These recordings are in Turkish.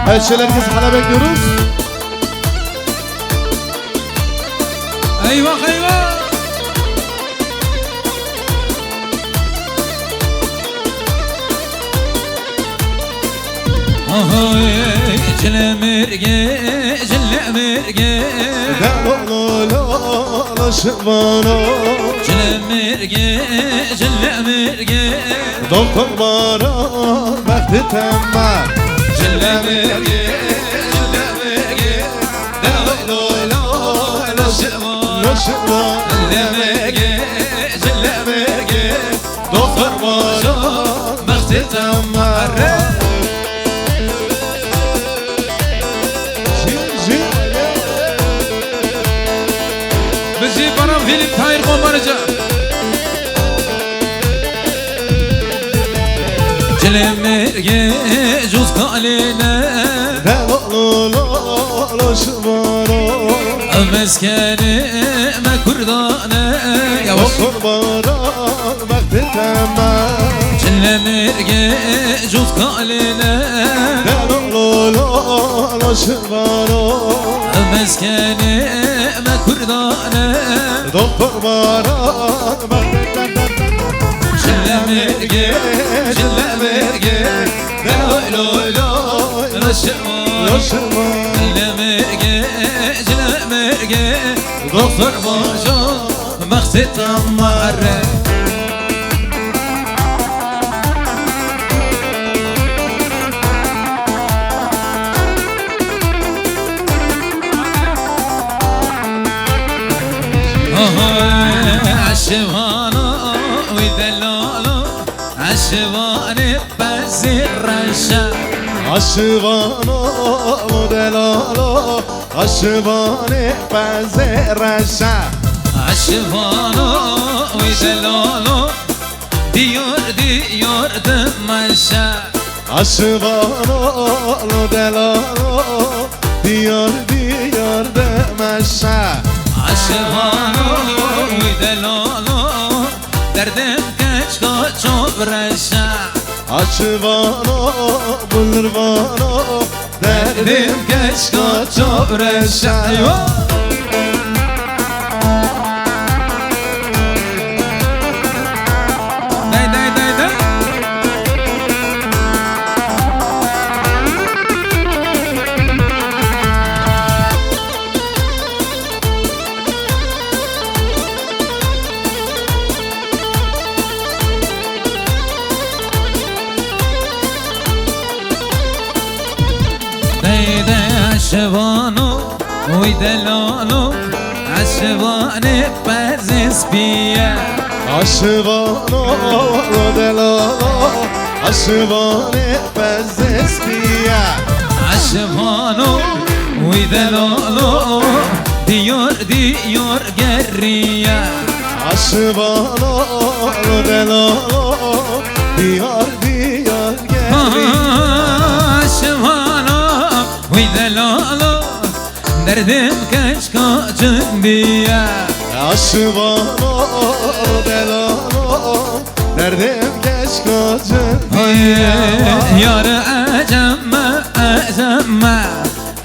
Evet şöyle herkesi hala bekliyoruz. Eyvah eyvah. Cilemirge, cilemirge Delololo şıvano Cilemirge, cilemirge Doktor bana vakti temel Cilemirge, cilemirge Delololo şıvano Cilemirge, cilemirge Doktor bana vakti temel Bizi bana film Tahir Komarıca Cilemirge cüz kaline Delololo şıvano Meskeni me kurdane Yavaş Doktor bana vakti temel Cilemirge cüz kaline Delololo şıvano Meskeni me kurdane Doktor bana vakti temel Cilemirge, cilemirge Delololo Loşıvano Cilemirge, cilemirge Doktor boşu Maksit ammare عشوانو ويدلولو عشواني بزي الرشا Aşıvano modelalo Aşıvane pezeraşa عشوانو ويدلولو diyor demaşa Aşıvano modelalo Diyor demeşa عشوانو ويدلولو derdim kaç koçup reşa Aşıvano bulurvano derdim kaç koçup reşa عشوانو ويدلولو عشواني بزيس بيا Aşıvano modelalo Aşıvane pezespia عشوانو ويدلولو diyor gerriya Aşıvano modelalo Diyor gerri عشوانو ويدلولو derdim kaç koçun diye Aşıvano modelalo Derdim geç koca Yarı ecemme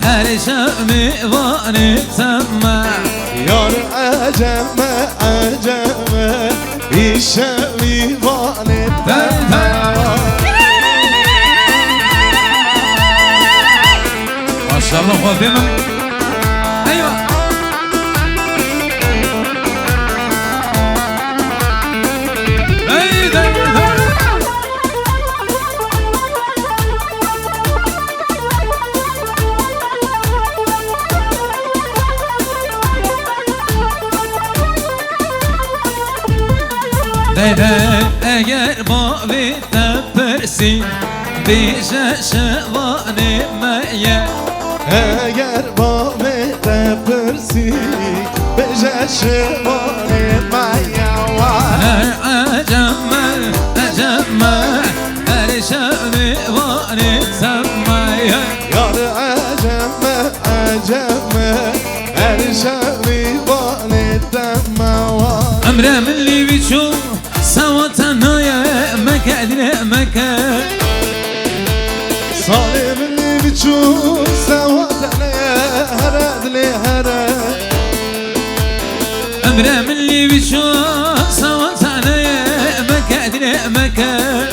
her şevmi vani temme Yar eceme İşe vivanetten Maşallah Fatih'im Eyvah Dede eğer mavi tepersin bize şevani meye Eğer bamete pırsi Beje şevane mayava Ecemme her şevni vani semmeye Yar eceme Erşe vivanetten mava Emre milli biçu savatan مكان Salimli biçu أمرم اللي بيشو سوت أنا مكادر مكان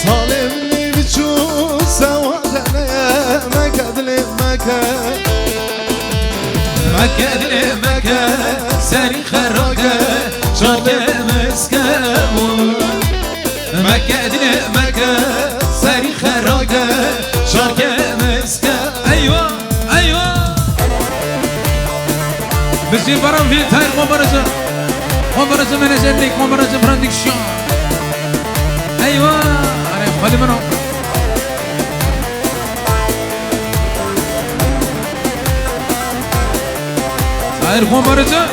سالم اللي بتشوف سوادنا مكادل مكان مكادر مكان ساري خرقة شركة مسكون مكادر مكان ساري خرقة شركة مسكون أيوة أيوة بسي برام في تاير مبارزة منازلك مبارزة برودكشن أيوة أنا خالي منهم تاير مبارزة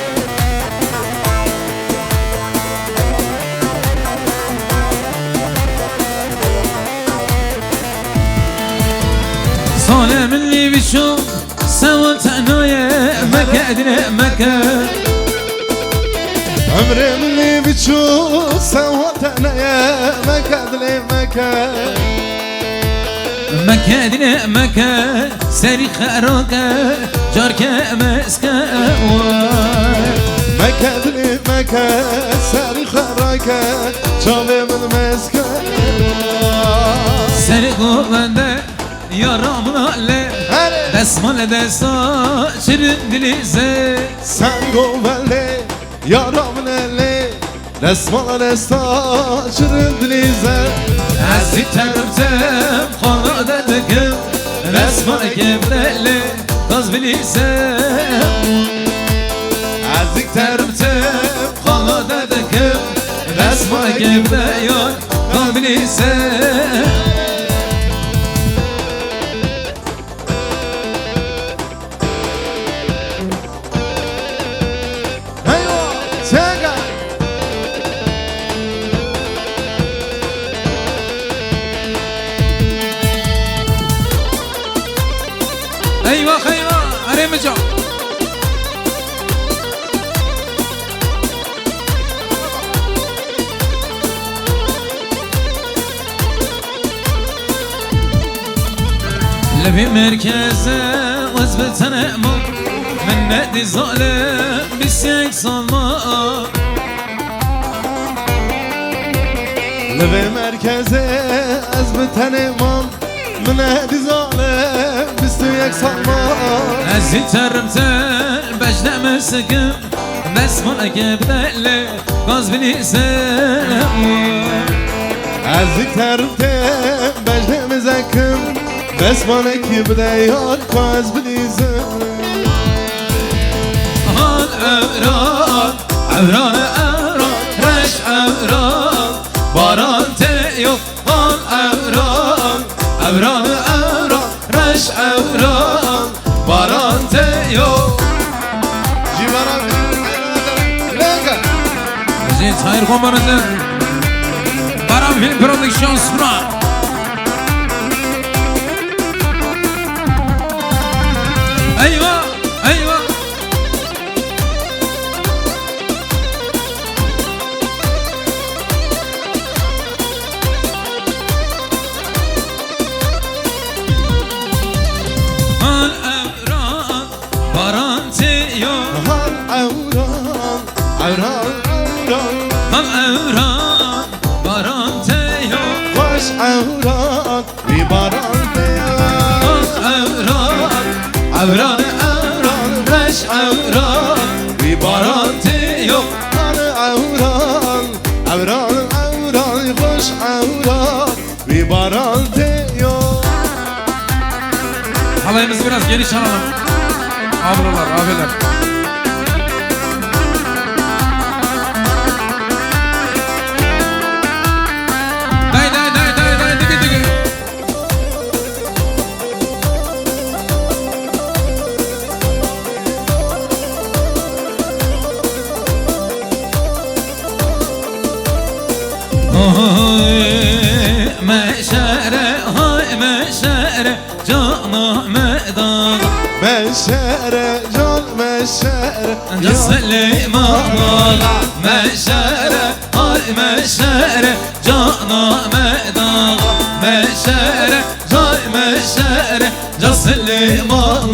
صالم اللي بيشوف سوت عناية مكادر مكان عمري اللي بتشوف سوادنا يا مكادل مكان مكادر مكان ساري خرقة جاركة مسكون مكادل مكان ساري خراكة شالم المسكن ساري قوانده يارامنا له دسمال دستا شرن دلیزه Sen govelle yaramın elle Resmana resta şırın dilize عزی ترمتم خانه دکم رسمان کبرله باز بلیزم Azik ترمتم خانه دکم رسمان کبرله باز بلیزم Eyvah Sega ايوه ايوه ارمجا لبي مركزه وزبط تنمر من نادي ظالم بسيك صلما Leve merkeze ezbeten imam Münehdi zalim Bistüyek salma عزي ترمتل بجدع مسكم نسمع كبدالي غاز بليسم Azik terifte Becde mezekim Besmane kibde yar Kaz bilizim هان أوران أوران أوران رش أوران باران تيوف هان أوران أوران أوران رش أوران باران تيوف Civara Lega زين خير كومبانزن باران فيلم برودكشن سبران أيوة أيوة هان أوران باران تيوف Han avran Avran avran هان أوران باران تيوف Baş avran Vibaran هان أوران أوران أوران رش أوران باران تيوف Avran Avran avran Baş avran Vibaran diyor Halayımızı biraz geniş alalım. Ablalar, abiler. Day day day day day digi digi. Meşere, hay meşere, canım medan. Meşere can meşere Süleyman meşere, hay meşere, canım medan. Meşere, hay meşere, Süleyman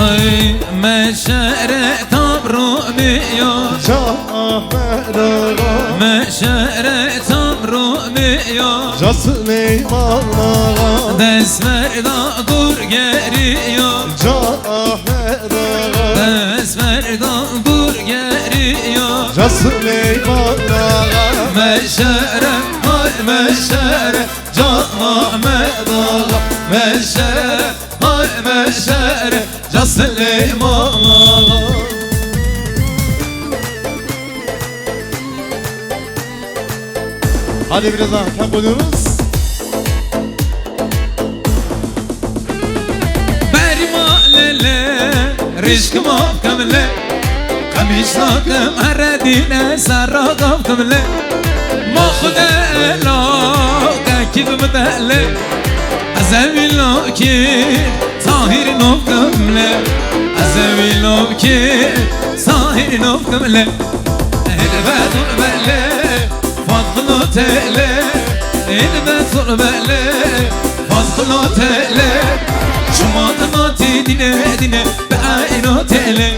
Ay meşere tabru miyo Ahmet ağa Meşere tabru miyo Süleyman ağa Desver da dur geriyo Ahmet ağa Desver da dur geriyo Süleyman ağa Meşere hay meşere Can Ahmet ağa Meşere hay meşere Can Süleyman ağa Hadi biraz daha tempo diyoruz. Bermalele Rişkıma kamle Kamışladım eredine sarrağım kamle Muhdela Kakib müdele Azevilo ki Tahir nov kamle Azevilo ki Tahir nov kamle Elbetun bele Fadlı tele Elbetun bele Fadlı tele Şumatınatı dine dine Be'aynatele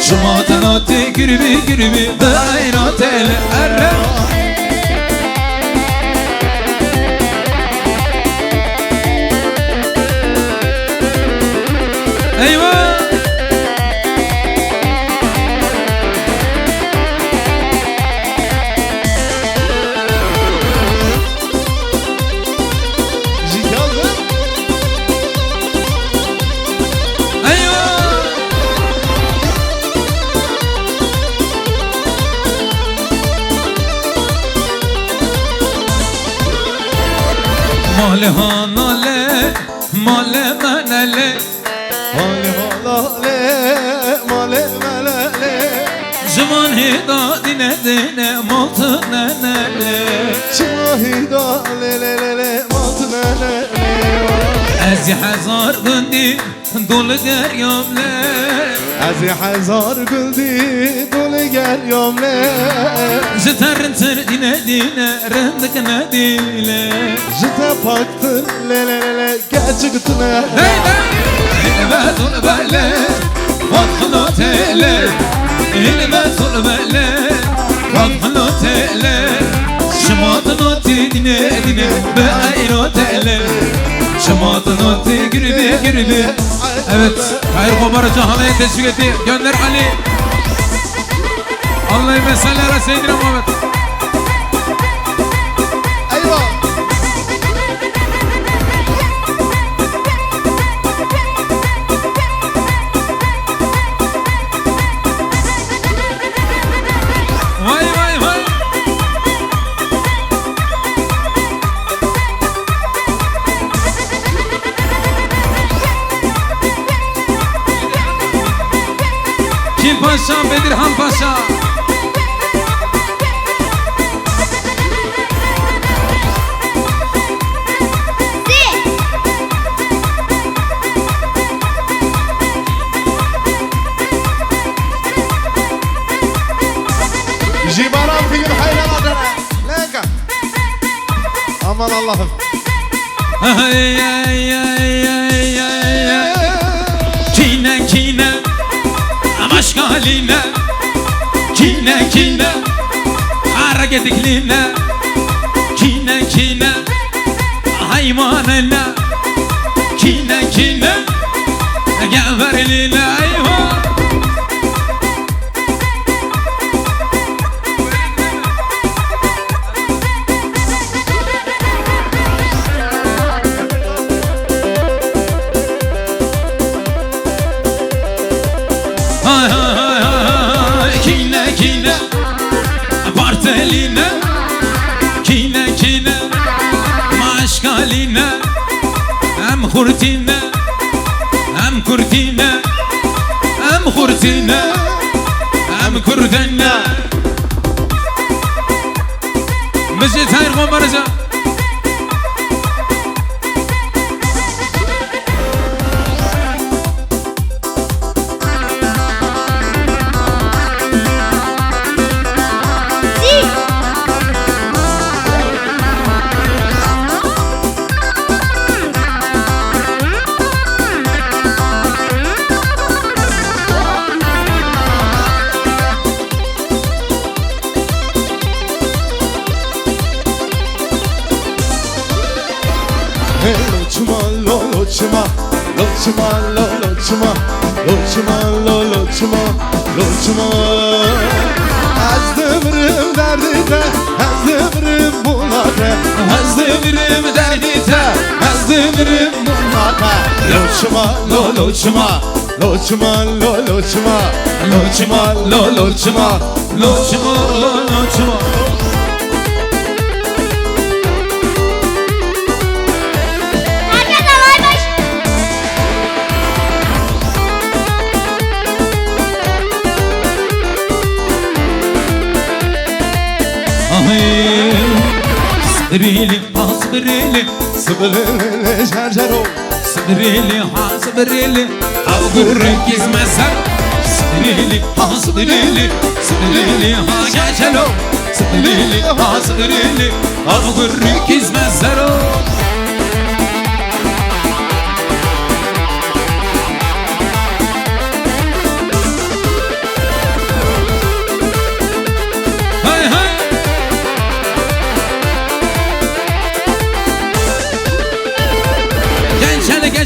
Şumatınatı gürbi gürbi Be'aynatele Erre Eyvah Male hanale, male manale Male halale, male melale Zaman hida dine dine maltı nenele Şahida le le le le matne le le Ez hazar gündi dolu deryamle Az hazar güldi dolu gel yomle Zıtarın tır dine dine rındık nedile Jite paktır le le le le gerçekten Hey hey Elime tul böyle Vakfını tele Elime tul böyle Vakfını tele Şımatını dine dine Be ayro tele Şımatını gürbi gürbi Evet Hayır Komarıcı halaya teşvik etti Gönder Ali Allahümme salli ala seyyidina Muhammed Eyvah Vay vay vay Kim Paşa Bedirhan Paşa Jibaran figür hayran adına Leka Aman Allah'ım Ay ay ay ay ay ay Kine kine Aşk haline Kine kine Hareketlikline Kine kine Hayvanına Kine kine Gevereline eyvah Hay hay hay hay Kine kine Parteline Kine kine Maşkaline Hem hurtine Hem kurtine Hem hurtine Hem kurdine Mescid hayır Komarıcı Loçma lo loçma Loçma lo loçma Loçma lo loçma Loçma Azdımrım derdine Azdımrım bunlara Azdımrım derdine Azdımrım bunlara Loçma lo loçma Loçma lo loçma Loçma lo loçma Loçma lo loçma صبريلي صبريلي Sıbırlı şarjaro صبريلي صبريلي أقولك اسمع صبريلي صبريلي صبريلي جاجلو صبريلي صبريلي أقولك اسمع زرو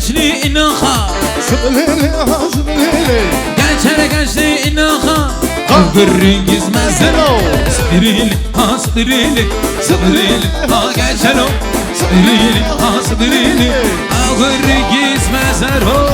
geçli inaha Sıbırlı sıbırlı Geçere geçli inaha Avgırringiz mezero Sıbirili ha sıbirili Sıbirili ha geçelo Sıbirili ha sıbirili Avgırringiz mezero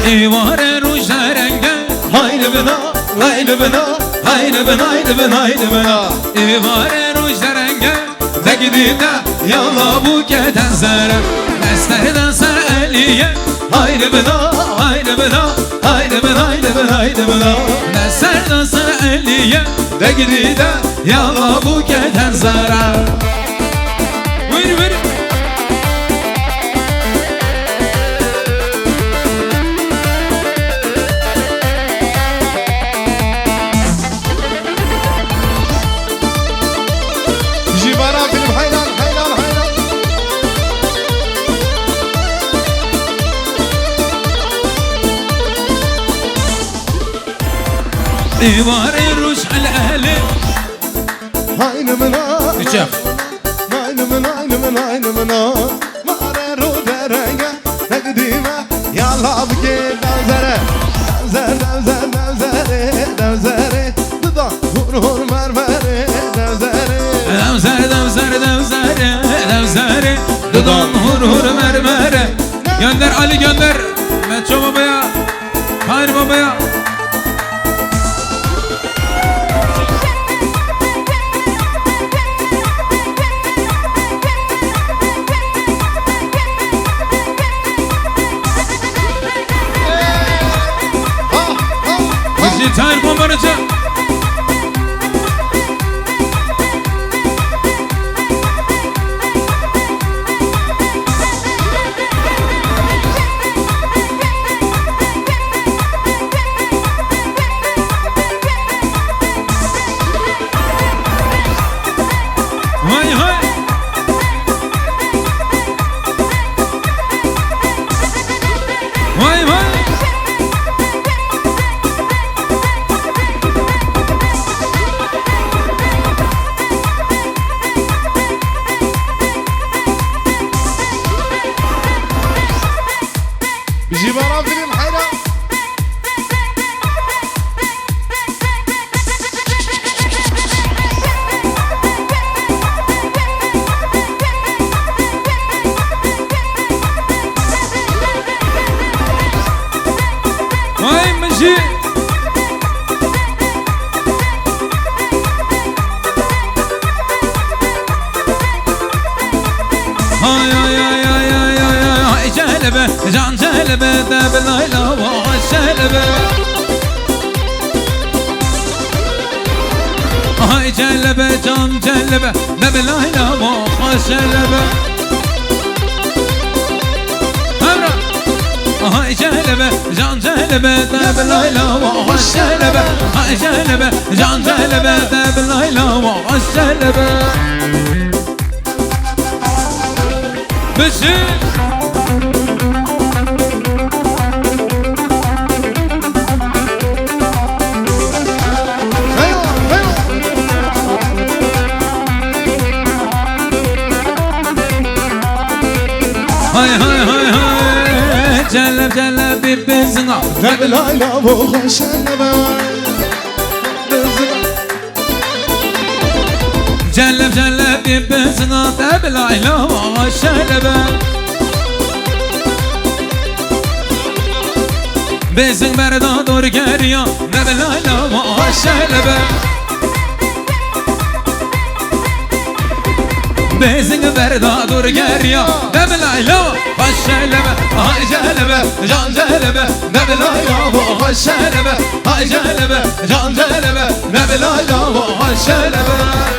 Evare rujda renge Haydi bina Haydi bina Haydi bina Haydi bina Haydi bina Evare rujda renge De gidide yalla bu keten zere Mesterden sen eliye Haydi bina Haydi bina Haydi bina Haydi bina Haydi bina Mesterden sen eliye De gidide yalla bu keten zere Buyur buyur Jibara film hayran hayran hayran Evare ruj al ehli Haydi bina Üçef Haydi bina Haydi bina Haydi bina Mare rujda renge Ne gidime Yalla bu ki Davzere Davzer davzer davzere Davzere Duda hur hur mermere Davzere Davzare davzare davzare davzare Dudağın hur hur mermere Gönder Ali gönder Metro babaya Hayır babaya Dijital bombaracı Vay vay Vay vay Jibara film hayran Vay mıcı Ay ay ay ay ay ay ay Celebe can celebe de belayla vay celebe Ay celebe can celebe de belayla vay celebe Emre Ay celebe can celebe de belayla vay celebe Ay celebe can celebe de belayla vay celebe بشي هاي هاي هاي هاي جلب جلب ببزنا لا لا وخش جلب جلب ببزنا تبلا لا وشلبه بزن بردا دور گریا نبلا لا وشلبه بزن بردا دور گریا نبلا لا وشلبه هاي جلبه جان جلبه نبلا لا وشلبه هاي جلبه جان جلبه نبلا لا وشلبه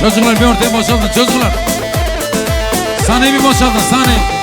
Çocuklar bir ortaya boşaltın çocuklar. Sahneyi bir boşaltın sahneyi.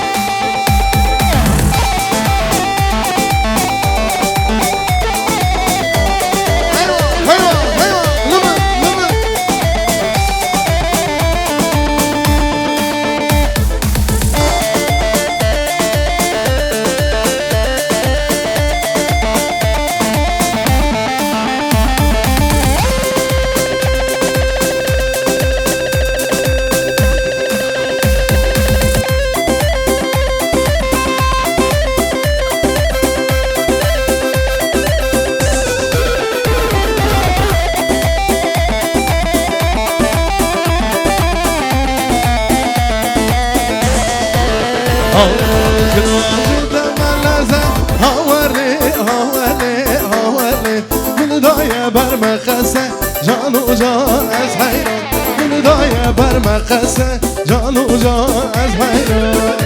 برمقسه جان و جان از حیران من دای برمقسه جان و جان از حیران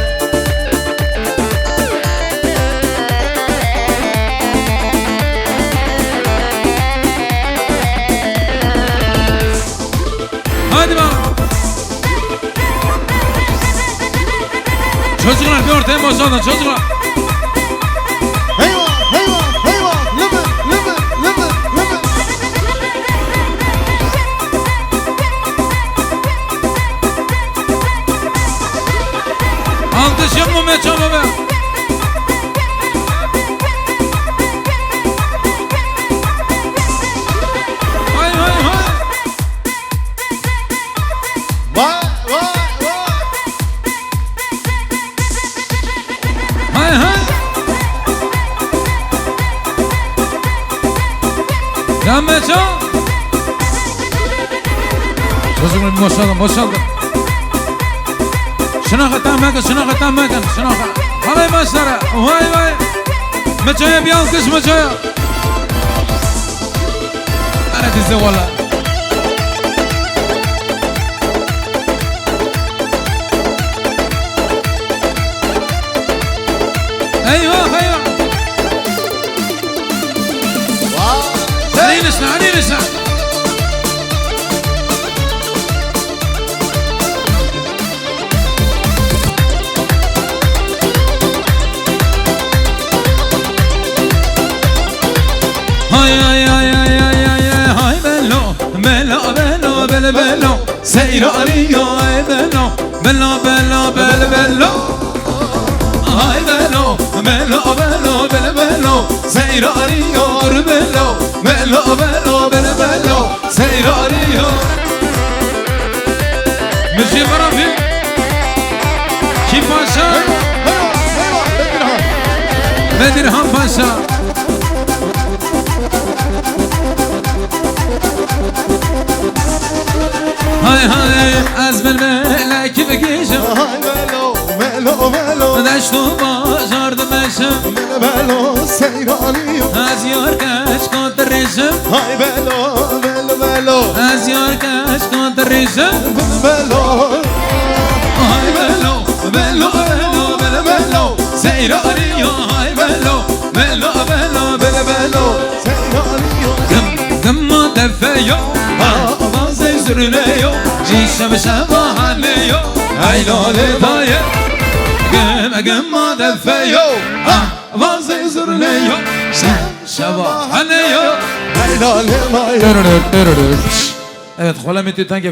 Hadi bakalım. Çocuklar bir ortaya boşaltın çocuklar. Alkış yapmamaya çaba be. Hay hay hay. Vay vay vay. Hay hay. Yanmaya çaba. Çocuklar bir boşaltın boşaltın. Şunaqa tammakan, şunaqa tammakan, şunaqa. Qalay başlara, vay vay. Machoya bir alkış machoya. Ana dizde valla. Eyvah eyvah. Hadi nişna, hadi nişna. Hay hay hay hay hay hay hay bello bello bello bello bello seyrariyo ay bello bello bello bello bello ay bello bello bello bello bello seyrariyo bello bello bello bello bello seyrariyo Müziği bana bir kim başa Bedirhan Paşa. Hay hay az belki bekişim Hay melo melo melo Deştu bajardım eşim Melo seyranıyor Az yar kaç kontrişim Hay melo melo melo Az yar kaç kontrişim Melo Hay bello bello bello bello bello Seyraniyo hay bello bello bello bello bello seyranıyor Gımma defeyo Avazı sürüneyo Şişem şevahaneyo Aylole daye Gımma defeyo Avazı sürüneyo Şevahaneyo Hay lale lale Evet, خلا میتونی که